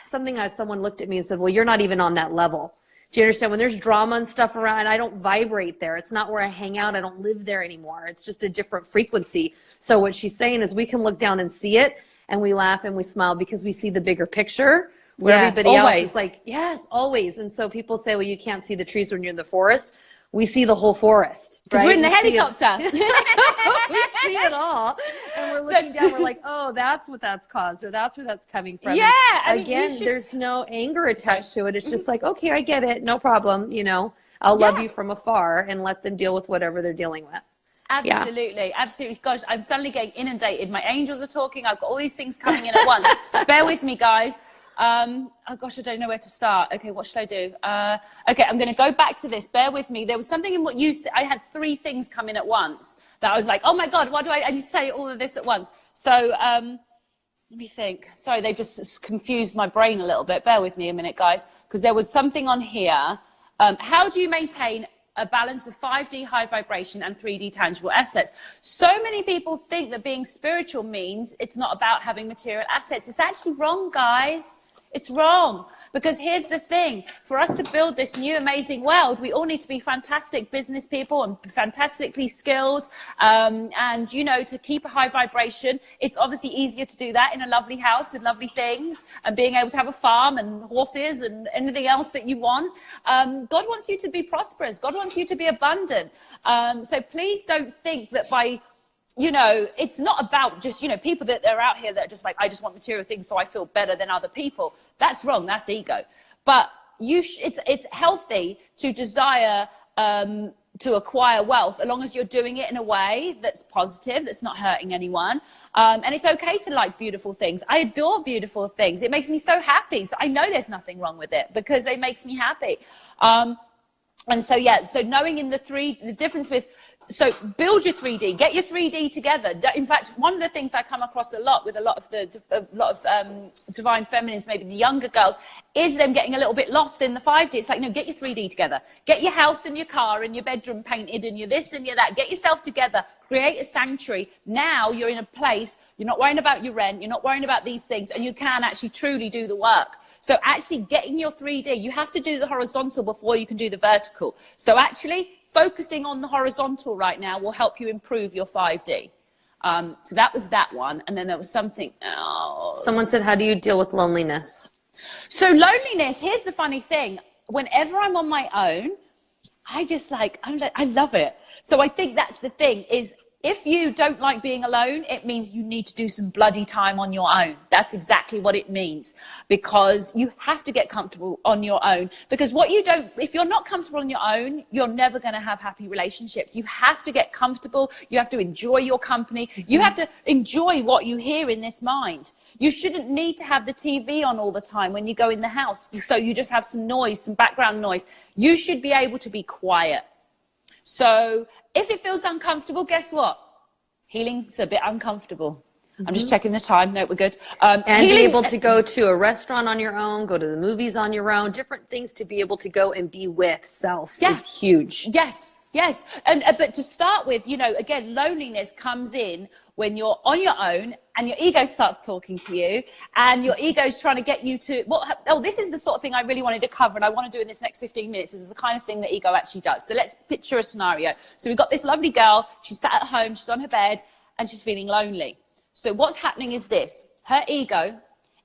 something that someone looked at me and said, well, you're not even on that level. Do you understand? When there's drama and stuff around, I don't vibrate there. It's not where I hang out. I don't live there anymore. It's just a different frequency. So what she's saying is we can look down and see it, and we laugh and we smile because we see the bigger picture, where everybody else is like, yes, always. And so people say, well, you can't see the trees when you're in the forest. We see the whole forest. Because we're in the helicopter. We see it all. And we're looking down, we're like, oh, that's what that's caused, or that's where that's coming from. Yeah. And again, there's no anger attached to it. It's just like, okay, I get it. No problem. You know, I'll love you from afar and let them deal with whatever they're dealing with. Absolutely. Absolutely. Gosh, I'm suddenly getting inundated. My angels are talking. I've got all these things coming in at once. Bear with me, guys. Oh gosh, I don't know where to start. Okay, what should I do? Okay, I'm going to go back to this. Bear with me. There was something in what you said. I had 3 things come in at once that I was like, oh my God, why do I need to say all of this at once? So Let me think. Sorry, they just confused my brain a little bit. Bear with me a minute, guys, because there was something on here. How do you maintain a balance of 5D high vibration and 3D tangible assets? So many people think that being spiritual means it's not about having material assets. It's actually wrong, guys. It's wrong, because here's the thing. For us to build this new amazing world, we all need to be fantastic business people and fantastically skilled, and, you know, to keep a high vibration. It's obviously easier to do that in a lovely house with lovely things and being able to have a farm and horses and anything else that you want. God wants you to be prosperous. God wants you to be abundant. So please don't think that by, you know, it's not about just, you know, people that are out here that are just like, I just want material things so I feel better than other people. That's wrong. That's ego. But it's healthy to desire to acquire wealth, as long as you're doing it in a way that's positive, that's not hurting anyone. And it's okay to like beautiful things. I adore beautiful things. It makes me so happy. So I know there's nothing wrong with it because it makes me happy. And so, yeah, so knowing in the difference with, so build your 3D, get your 3D together. In fact, one of the things I come across a lot with a lot of divine feminines, maybe the younger girls, is them getting a little bit lost in the 5D. It's like, no, get your 3D together. Get your house and your car and your bedroom painted and your this and your that. Get yourself together. Create a sanctuary. Now you're in a place, you're not worrying about your rent, you're not worrying about these things, and you can actually truly do the work. So actually getting your 3D, you have to do the horizontal before you can do the vertical. So actually focusing on the horizontal right now will help you improve your 5D. So that was that one. And then there was something else. Someone said, how do you deal with loneliness? So loneliness, here's the funny thing. Whenever I'm on my own, I love it. So I think that's the thing is, if you don't like being alone, it means you need to do some bloody time on your own. That's exactly what it means, because you have to get comfortable on your own. Because if you're not comfortable on your own, you're never going to have happy relationships. You have to get comfortable. You have to enjoy your company. You have to enjoy what you hear in this mind. You shouldn't need to have the TV on all the time when you go in the house. So you just have some noise, some background noise. You should be able to be quiet. So if it feels uncomfortable, guess what? Healing's a bit uncomfortable. I'm just checking the time. No, we're good. And be able to go to a restaurant on your own, go to the movies on your own, different things to be able to go and be with self is huge. Yes. Yes. But to start with, you know, again, loneliness comes in when you're on your own and your ego starts talking to you and your ego's trying to get you to, this is the sort of thing I really wanted to cover and I want to do in this next 15 minutes. This is the kind of thing that ego actually does. So let's picture a scenario. So we've got this lovely girl. She's sat at home. She's on her bed and she's feeling lonely. So what's happening is this. Her ego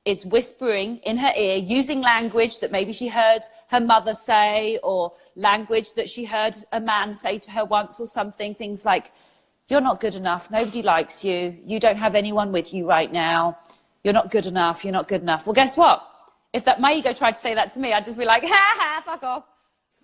is whispering in her ear, using language that maybe she heard her mother say, or language that she heard a man say to her once or something. Things like, you're not good enough. Nobody likes you. You don't have anyone with you right now. You're not good enough. You're not good enough. Well, guess what? If my ego tried to say that to me, I'd just be like, ha ha, fuck off.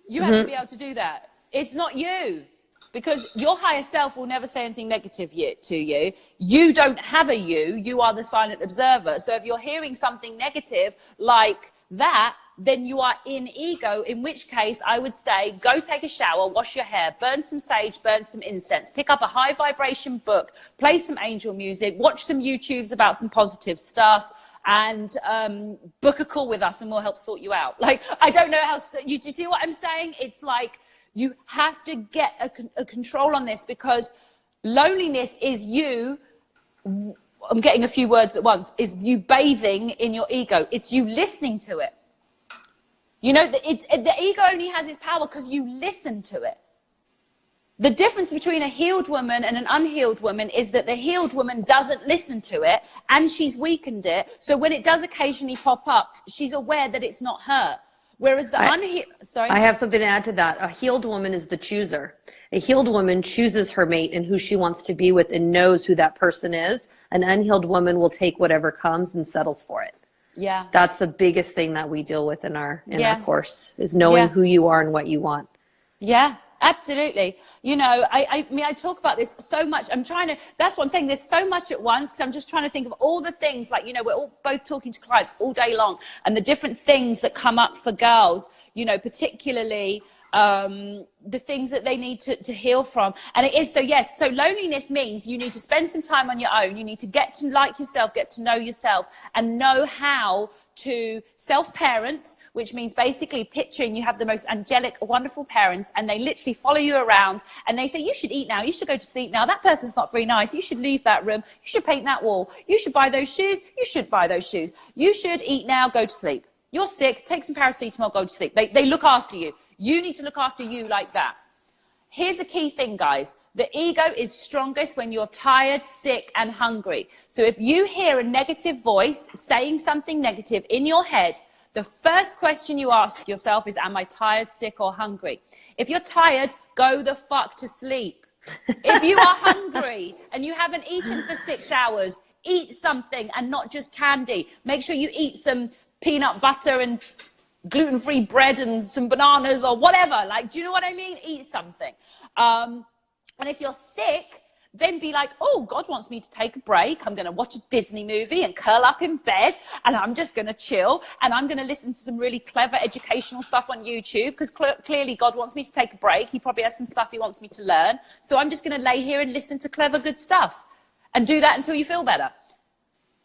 You have to be able to do that. It's not you. Because your higher self will never say anything negative to you. You don't have a you. You are the silent observer. So if you're hearing something negative like that, then you are in ego, in which case I would say, go take a shower, wash your hair, burn some sage, burn some incense, pick up a high vibration book, play some angel music, watch some YouTubes about some positive stuff, and book a call with us and we'll help sort you out. Like, I don't know how, do you see what I'm saying? It's like, you have to get a control on this, because loneliness is you, I'm getting a few words at once, is you bathing in your ego. It's you listening to it. You know, the ego only has its power because you listen to it. The difference between a healed woman and an unhealed woman is that the healed woman doesn't listen to it and she's weakened it. So when it does occasionally pop up, she's aware that it's not her. Whereas the unhealed, sorry? I have something to add to that. A healed woman is the chooser. A healed woman chooses her mate and who she wants to be with and knows who that person is. An unhealed woman will take whatever comes and settles for it. Yeah. That's the biggest thing that we deal with in our course, is knowing who you are and what you want. Yeah. Absolutely. You know, I mean, I talk about this so much. That's what I'm saying. There's so much at once, because I'm just trying to think of all the things, like, you know, we're all both talking to clients all day long, and the different things that come up for girls, you know, particularly the things that they need to heal from. And it is, so yes, so loneliness means you need to spend some time on your own. You need to get to like yourself, get to know yourself, and know how to self-parent, which means basically picturing you have the most angelic, wonderful parents, and they literally follow you around and they say, you should eat now, you should go to sleep now, that person's not very nice, you should leave that room, you should paint that wall, you should buy those shoes, you should buy those shoes, you should eat now, go to sleep. You're sick, take some paracetamol, go to sleep. They look after you. You need to look after you like that. Here's a key thing, guys. The ego is strongest when you're tired, sick, and hungry. So if you hear a negative voice saying something negative in your head, the first question you ask yourself is, am I tired, sick, or hungry? If you're tired, go the fuck to sleep. If you are hungry and you haven't eaten for 6 hours, eat something and not just candy. Make sure you eat some peanut butter and gluten-free bread and some bananas or whatever. Like, do you know what I mean? Eat something. And if you're sick, then be like, oh, God wants me to take a break. I'm going to watch a Disney movie and curl up in bed, and I'm just going to chill, and I'm going to listen to some really clever educational stuff on YouTube, because clearly God wants me to take a break. He probably has some stuff he wants me to learn. So I'm just going to lay here and listen to clever, good stuff and do that until you feel better.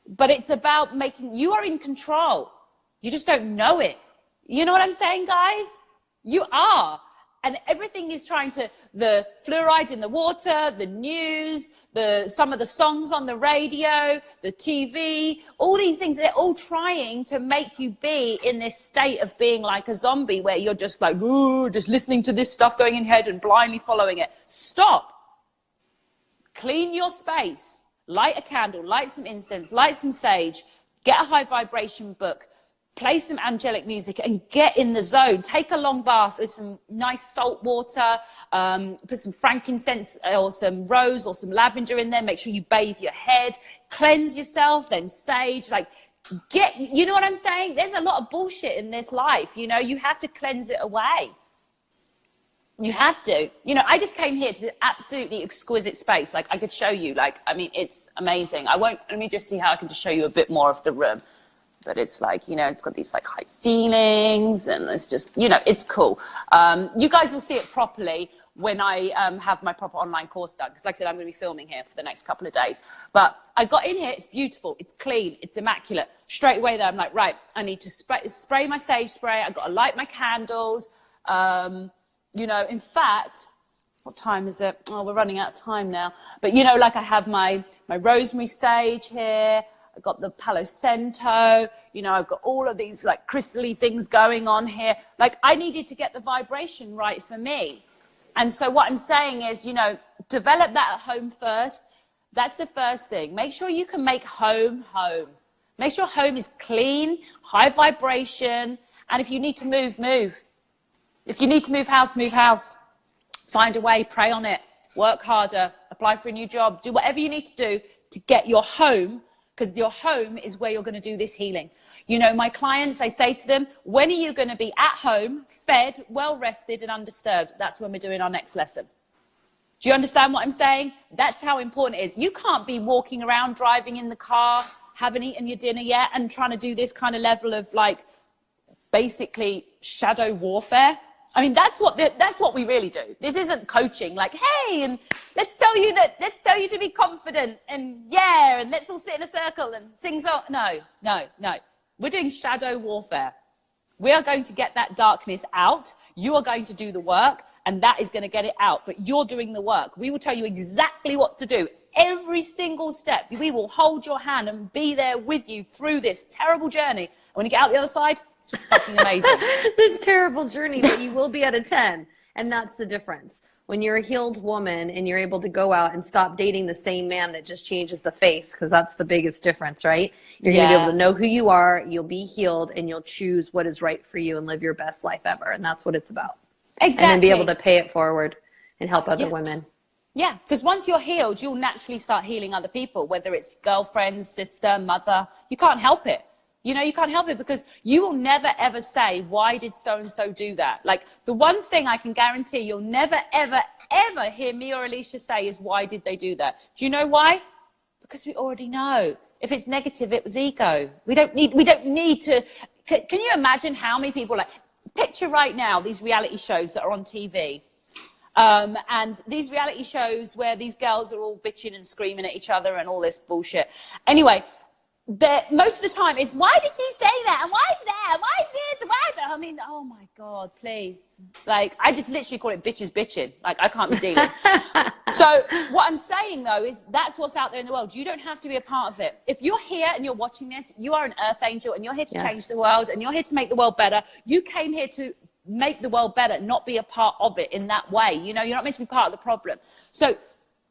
But it's about making, you are in control. You just don't know it. You know what I'm saying, guys? You are. And everything is trying to, the fluoride in the water, the news, some of the songs on the radio, the TV, all these things, they're all trying to make you be in this state of being like a zombie, where you're just like, ooh, just listening to this stuff going in your head and blindly following it. Stop. Clean your space. Light a candle, light some incense, light some sage, get a high vibration book, play some angelic music and get in the zone. Take a long bath with some nice salt water, put some frankincense or some rose or some lavender in there. Make sure you bathe your head, cleanse yourself, then sage, like you know what I'm saying? There's a lot of bullshit in this life. You know, you have to cleanse it away. You have to. You know, I just came here to the absolutely exquisite space. Like, I could show you, like, I mean, it's amazing. Let me just see how I can just show you a bit more of the room. But it's like, you know, it's got these like high ceilings, and it's just, you know, it's cool. You guys will see it properly when I have my proper online course done. Because like I said, I'm going to be filming here for the next couple of days. But I got in here, it's beautiful, it's clean, it's immaculate. Straight away there, I'm like, right, I need to spray my sage spray. I've got to light my candles. You know, in fact, what time is it? Oh, we're running out of time now. But, you know, like I have my rosemary sage here. I've got the Palo Santo, you know, I've got all of these like crystally things going on here. Like, I needed to get the vibration right for me. And so what I'm saying is, you know, develop that at home first. That's the first thing. Make sure you can make home home. Make sure home is clean, high vibration. And if you need to move, move. If you need to move house, move house. Find a way, pray on it, work harder, apply for a new job, do whatever you need to do to get your home, because your home is where you're going to do this healing. You know, my clients, I say to them, when are you going to be at home, fed, well rested and undisturbed? That's when we're doing our next lesson. Do you understand what I'm saying? That's how important it is. You can't be walking around, driving in the car, haven't eaten your dinner yet, and trying to do this kind of level of like basically shadow warfare. I mean, that's what we really do. This isn't coaching, like, hey, and let's tell you to be confident, and yeah, and let's all sit in a circle and sing song. No. We're doing shadow warfare. We are going to get that darkness out. You are going to do the work, and that is going to get it out. But you're doing the work. We will tell you exactly what to do. Every single step. We will hold your hand and be there with you through this terrible journey. And when you get out the other side, it's fucking amazing. This terrible journey, but you will be at a 10. And that's the difference. When you're a healed woman and you're able to go out and stop dating the same man that just changes the face, because that's the biggest difference, right? You're going to be able to know who you are, you'll be healed, and you'll choose what is right for you and live your best life ever. And that's what it's about. Exactly. And then be able to pay it forward and help other women. Yeah, because once you're healed, you'll naturally start healing other people, whether it's girlfriend, sister, mother. You can't help it. You know, you can't help it, because you will never, ever say, why did so-and-so do that? Like, the one thing I can guarantee you'll never, ever, ever hear me or Elisha say is, why did they do that? Do you know why? Because we already know. If it's negative, it was ego. We don't need to, can you imagine how many people, like, picture right now these reality shows that are on TV. And these reality shows where these girls are all bitching and screaming at each other and all this bullshit. Anyway, most of the time it's, why did she say that? And why is that? And why is this? And why is that? I mean, oh my God, please. Like, I just literally call it bitches bitching. Like, I can't be dealing. So what I'm saying though is that's what's out there in the world. You don't have to be a part of it. If you're here and you're watching this, you are an earth angel and you're here to change the world and you're here to make the world better. You came here to make the world better, not be a part of it in that way. You know, you're not meant to be part of the problem. So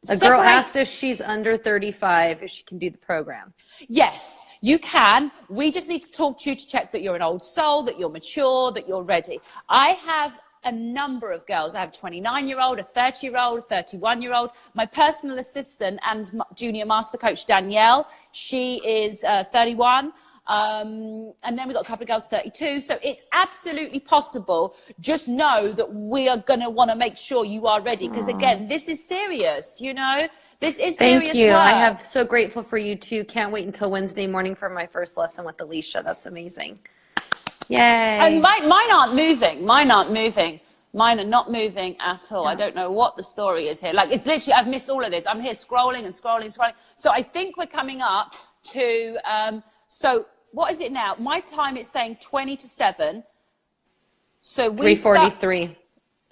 a girl asked if she's under 35, if she can do the program. Yes, you can. We just need to talk to you to check that you're an old soul, that you're mature, that you're ready. I have a number of girls. I have a 29-year-old, a 30-year-old, a 31-year-old. My personal assistant and junior master coach, Danielle, she is 31. And then we've got a couple of girls 32. So it's absolutely possible. Just know that we are going to want to make sure you are ready. Because again, this is serious, you know, this is serious. Thank you. Work. I am so grateful for you too. Can't wait until Wednesday morning for my first lesson with Elisha. That's amazing. Yay. And mine aren't moving. Mine aren't moving. Mine are not moving at all. Yeah. I don't know what the story is here. Like, it's literally, I've missed all of this. I'm here scrolling and scrolling and scrolling. So I think we're coming up to, so what is it now? My time is saying 20 to 7. So we 3:43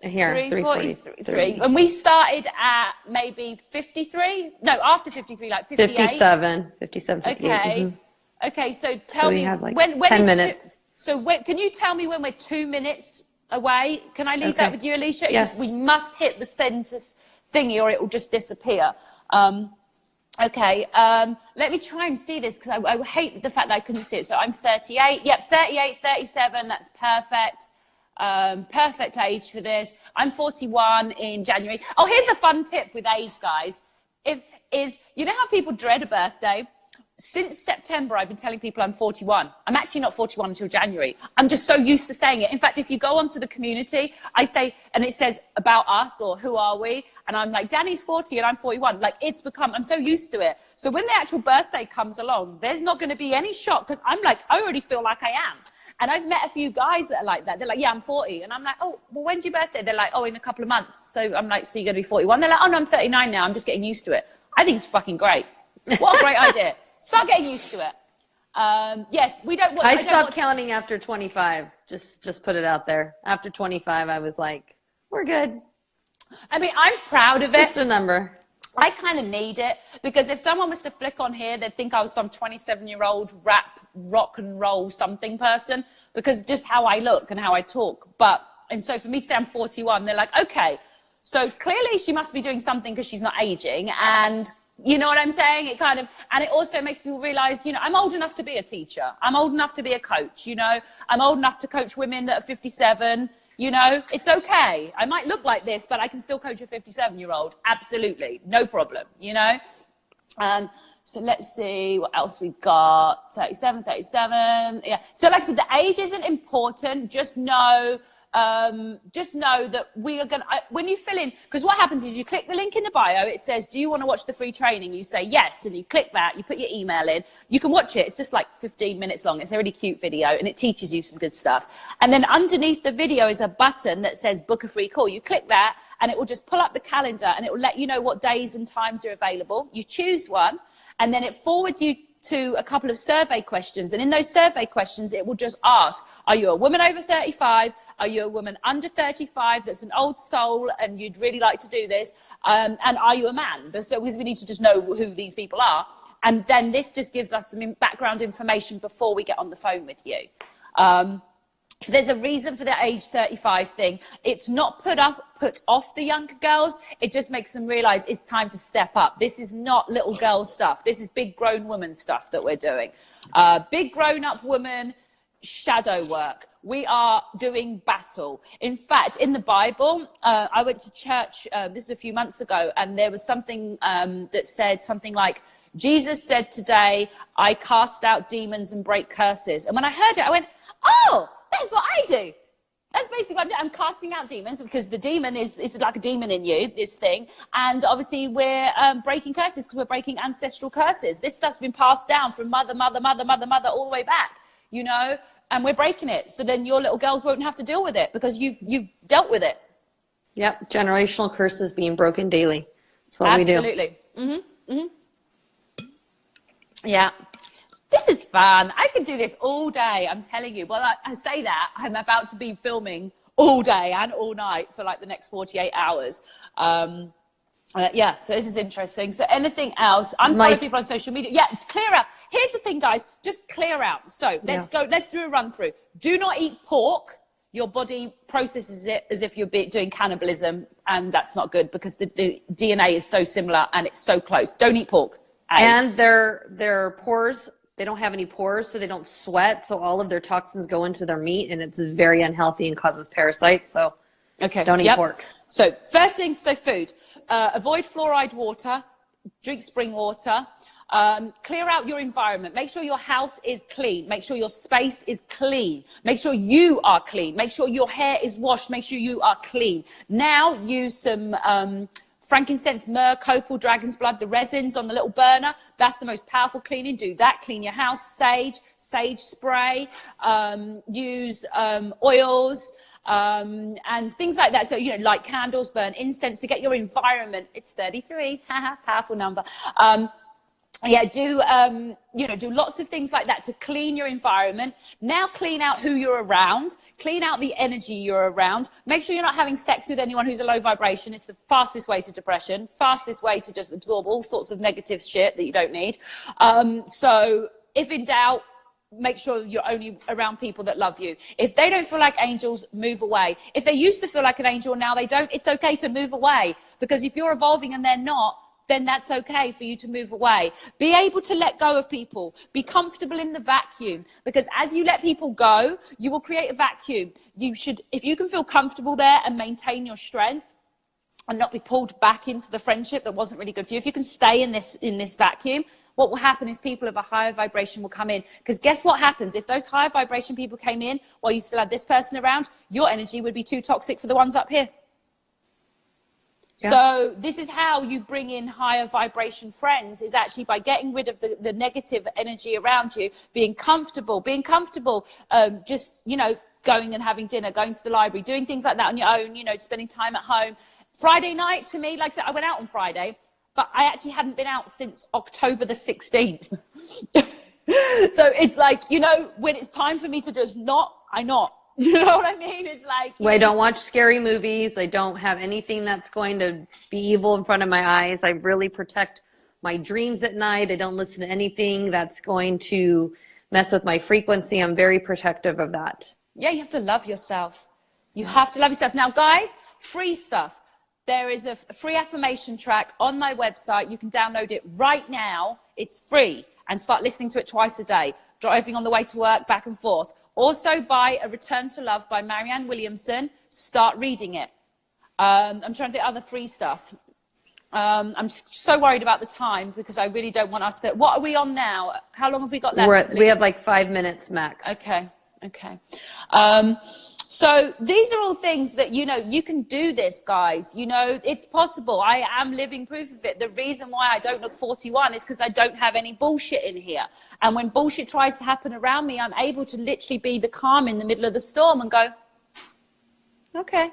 here. 3:43. And we started at maybe 53. No, after 53, like 58. 57, 58. Okay. Mm-hmm. Okay. So tell me, we have like when 10 is minutes. Can you tell me when we're 2 minutes away? Can I leave that with you, Elisha? Yes. Just, we must hit the center thingy or it will just disappear. Okay, let me try and see this because I hate the fact that I couldn't see it. So I'm 38. Yep, 38, 37. That's perfect. Perfect age for this. I'm 41 in January. Oh, here's a fun tip with age, guys. You know how people dread a birthday? Since September, I've been telling people I'm 41. I'm actually not 41 until January. I'm just so used to saying it. In fact, if you go onto the community, I say, and it says about us or who are we? And I'm like, Danny's 40 and I'm 41. Like, it's become, I'm so used to it. So when the actual birthday comes along, there's not going to be any shock because I'm like, I already feel like I am. And I've met a few guys that are like that. They're like, yeah, I'm 40. And I'm like, oh, well, when's your birthday? They're like, oh, in a couple of months. So I'm like, so you're going to be 41? They're like, oh, no, I'm 39 now. I'm just getting used to it. I think it's fucking great. What a great idea. Start getting used to it. Yes, we don't want... I stopped counting after 25. Just put it out there. After 25, I was like, we're good. I mean, I'm proud of it. Just a number. I kind of need it because if someone was to flick on here, they'd think I was some 27-year-old rap, rock and roll something person because just how I look and how I talk. And so for me to say I'm 41, they're like, okay, so clearly she must be doing something because she's not aging. And you know what I'm saying? And it also makes people realize, you know, I'm old enough to be a teacher. I'm old enough to be a coach, you know. I'm old enough to coach women that are 57, you know. It's okay. I might look like this, but I can still coach a 57-year-old. Absolutely. No problem, you know. So let's see what else we got. 37. Yeah. So like I said, the age isn't important. Just know that we are going to, when you fill in, because what happens is you click the link in the bio, it says, do you want to watch the free training? You say yes, and you click that, you put your email in, you can watch it. It's just like 15 minutes long. It's a really cute video, and it teaches you some good stuff. And then underneath the video is a button that says book a free call. You click that, and it will just pull up the calendar, and it will let you know what days and times are available. You choose one, and then it forwards you to a couple of survey questions. And in those survey questions, it will just ask, are you a woman over 35? Are you a woman under 35 that's an old soul and you'd really like to do this? And are you a man? So we need to just know who these people are. And then this just gives us some background information before we get on the phone with you. So there's a reason for the age 35 thing. It's not put off the younger girls. It just makes them realize it's time to step up. This is not little girl stuff. This is big grown woman stuff that we're doing. Big grown up woman shadow work. We are doing battle. In fact, in the Bible, I went to church, this was a few months ago, and there was something that said something like, Jesus said today, I cast out demons and break curses. And when I heard it, I went, oh, that's what I do. That's basically what I'm doing. I'm casting out demons because the demon is like a demon in you, this thing. And obviously we're breaking curses because we're breaking ancestral curses. This stuff's been passed down from mother, all the way back, you know. and we're breaking it. So then your little girls won't have to deal with it because you've dealt with it. Yep. Generational curses being broken daily. That's what we do. Absolutely. Yeah. This is fun. I could do this all day. I'm telling you. Well, I say that I'm about to be filming all day and all night for like the next 48 hours. Yeah, so this is interesting. So anything else? Unfollow people on social media. Yeah, clear out. Here's the thing, guys. Just clear out. So let's go. Let's do a run through. Do not eat pork. Your body processes it as if you're doing cannibalism, and that's not good because the DNA is so similar and it's so close. Don't eat pork. And their pores, they don't have any pores, so they don't sweat. So all of their toxins go into their meat, and it's very unhealthy and causes parasites. So don't eat pork. So first thing, food. Avoid fluoride water, drink spring water, clear out your environment. Make sure your house is clean. Make sure your space is clean. Make sure you are clean. Make sure your hair is washed. Make sure you are clean. Now use some frankincense, myrrh, copal, dragon's blood, the resins on the little burner. That's the most powerful cleaning. Do that. Clean your house. Sage spray. Use oils. And things like that. So, you know, light candles, burn incense to get your environment. It's 33, powerful number. Yeah, do lots of things like that to clean your environment. Now clean out who you're around, clean out the energy you're around. Make sure you're not having sex with anyone who's a low vibration. It's the fastest way to depression, fastest way to just absorb all sorts of negative shit that you don't need. So if in doubt, make sure you're only around people that love you. If they don't feel like angels, move away. If they used to feel like an angel and now they don't, it's okay to move away. Because if you're evolving and they're not, then that's okay for you to move away. Be able to let go of people. Be comfortable in the vacuum. Because as you let people go, you will create a vacuum. You should, if you can feel comfortable there and maintain your strength and not be pulled back into the friendship that wasn't really good for you, if you can stay in this vacuum, what will happen is people of a higher vibration will come in. Because guess what happens? If those higher vibration people came in while you still had this person around, your energy would be too toxic for the ones up here. Yeah. So this is how you bring in higher vibration friends, is actually by getting rid of the negative energy around you, being comfortable, just, you know, going and having dinner, going to the library, doing things like that on your own, you know, spending time at home. Friday night, to me, like I said, I went out on Friday, but I actually hadn't been out since October the 16th. So it's like, you know, when it's time for me to just not, I not. You know what I mean? It's like... Well, I don't watch scary movies. I don't have anything that's going to be evil in front of my eyes. I really protect my dreams at night. I don't listen to anything that's going to mess with my frequency. I'm very protective of that. Yeah, you have to love yourself. You have to love yourself. Now, guys, free stuff. There is a free affirmation track on my website. You can download it right now. It's free. And start listening to it twice a day. Driving on the way to work, back and forth. Also, buy A Return to Love by Marianne Williamson. Start reading it. I'm trying to think of other free stuff. I'm so worried about the time because I really don't want us to... What are we on now? How long have we got left? We have like 5 minutes max. Okay. So these are all things that, you know, you can do this, guys. You know, it's possible. I am living proof of it. The reason why I don't look 41 is because I don't have any bullshit in here. And when bullshit tries to happen around me, I'm able to literally be the calm in the middle of the storm and go, okay,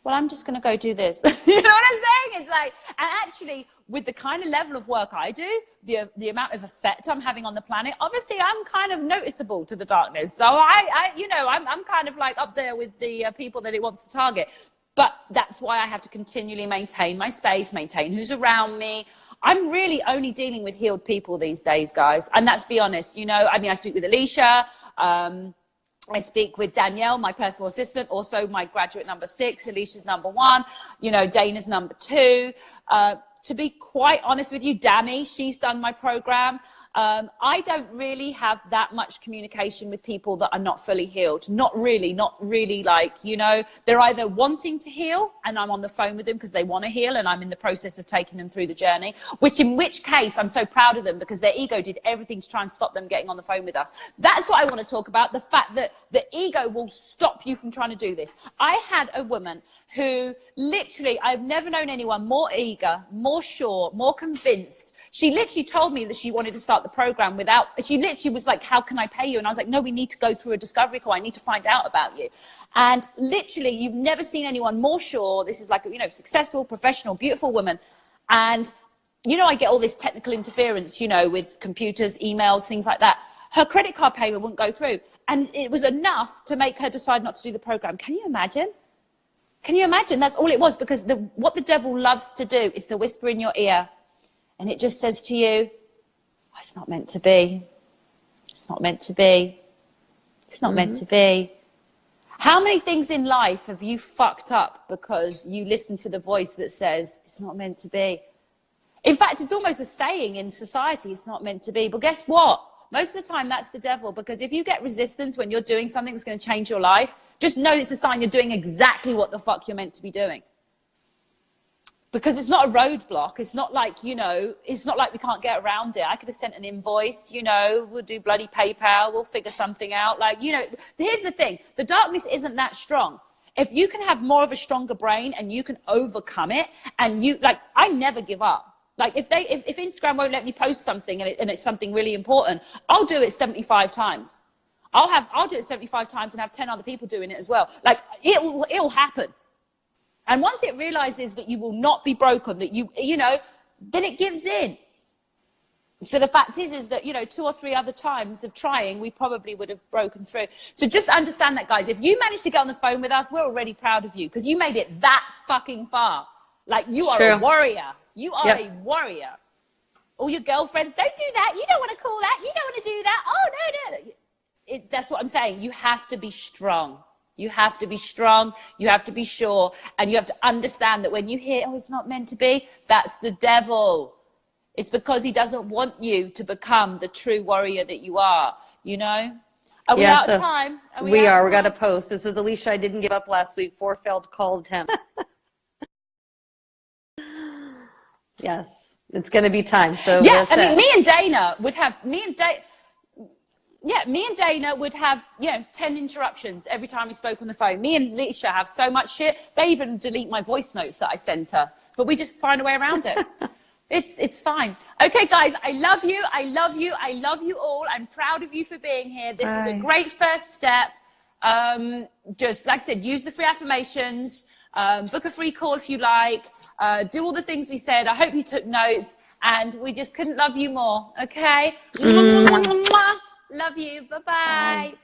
well, I'm just going to go do this. You know what I'm saying? It's like, and actually, with the kind of level of work I do, the amount of effect I'm having on the planet, obviously I'm kind of noticeable to the darkness. So I'm kind of like up there with the people that it wants to target. But that's why I have to continually maintain my space, maintain who's around me. I'm really only dealing with healed people these days, guys. And let's be honest, you know, I mean, I speak with Elisha, I speak with Danielle, my personal assistant, also my graduate number 6, Elisha's number 1, you know, Dana's number 2. To be quite honest with you, Danny, she's done my program. I don't really have that much communication with people that are not fully healed. Not really, like, you know, they're either wanting to heal and I'm on the phone with them because they want to heal and I'm in the process of taking them through the journey, in which case I'm so proud of them because their ego did everything to try and stop them getting on the phone with us. That's what I want to talk about, the fact that the ego will stop you from trying to do this. I had a woman who literally, I've never known anyone more eager, more more sure, more convinced. She literally told me that she wanted to start the program she literally was like, how can I pay you? And I was like, no, we need to go through a discovery call. I need to find out about you. And literally, you've never seen anyone more sure. This is like, you know, successful, professional, beautiful woman. And, you know, I get all this technical interference, you know, with computers, emails, things like that. Her credit card payment wouldn't go through. And it was enough to make her decide not to do the program. Can you imagine? Can you imagine? That's all it was, because what the devil loves to do is to whisper in your ear, and it just says to you, oh, it's not meant to be. It's not meant to be. It's not meant to be. How many things in life have you fucked up because you listen to the voice that says, it's not meant to be? In fact, it's almost a saying in society, it's not meant to be. But guess what? Most of the time, that's the devil, because if you get resistance when you're doing something that's going to change your life, just know it's a sign you're doing exactly what the fuck you're meant to be doing. Because it's not a roadblock. It's not like, you know, it's not like we can't get around it. I could have sent an invoice, you know, we'll do bloody PayPal, we'll figure something out. Like, you know, here's the thing. The darkness isn't that strong. If you can have more of a stronger brain and you can overcome it, and you, like, I never give up. Like, if Instagram won't let me post something and it's something really important, I'll do it 75 times. I'll do it 75 times and have 10 other people doing it as well. Like, it'll happen. And once it realizes that you will not be broken, that you know, then it gives in. So the fact is that, you know, 2 or 3 other times of trying, we probably would have broken through. So just understand that, guys. If you managed to get on the phone with us, we're already proud of you, because you made it that fucking far. Like, you are a warrior. You are a warrior. All your girlfriends, don't do that. You don't want to call that. You don't want to do that. Oh, no. That's what I'm saying. You have to be strong. You have to be strong. You have to be sure. And you have to understand that when you hear, oh, it's not meant to be, that's the devil. It's because he doesn't want you to become the true warrior that you are, you know? Are we out of time? We are. We got to post. This is Elisha. I didn't give up last week. 4 failed call attempt. Yes, it's going to be time. So yeah, I mean, me and Dana would have, you know, 10 interruptions every time we spoke on the phone. Me and Elisha have so much shit. They even delete my voice notes that I sent her, but we just find a way around it. It's fine. Okay, guys, I love you. I love you. I love you all. I'm proud of you for being here. This was a great first step. Just like I said, use the free affirmations, book a free call if you like. Do all the things we said. I hope you took notes, and we just couldn't love you more. Okay? Love you. Bye-bye.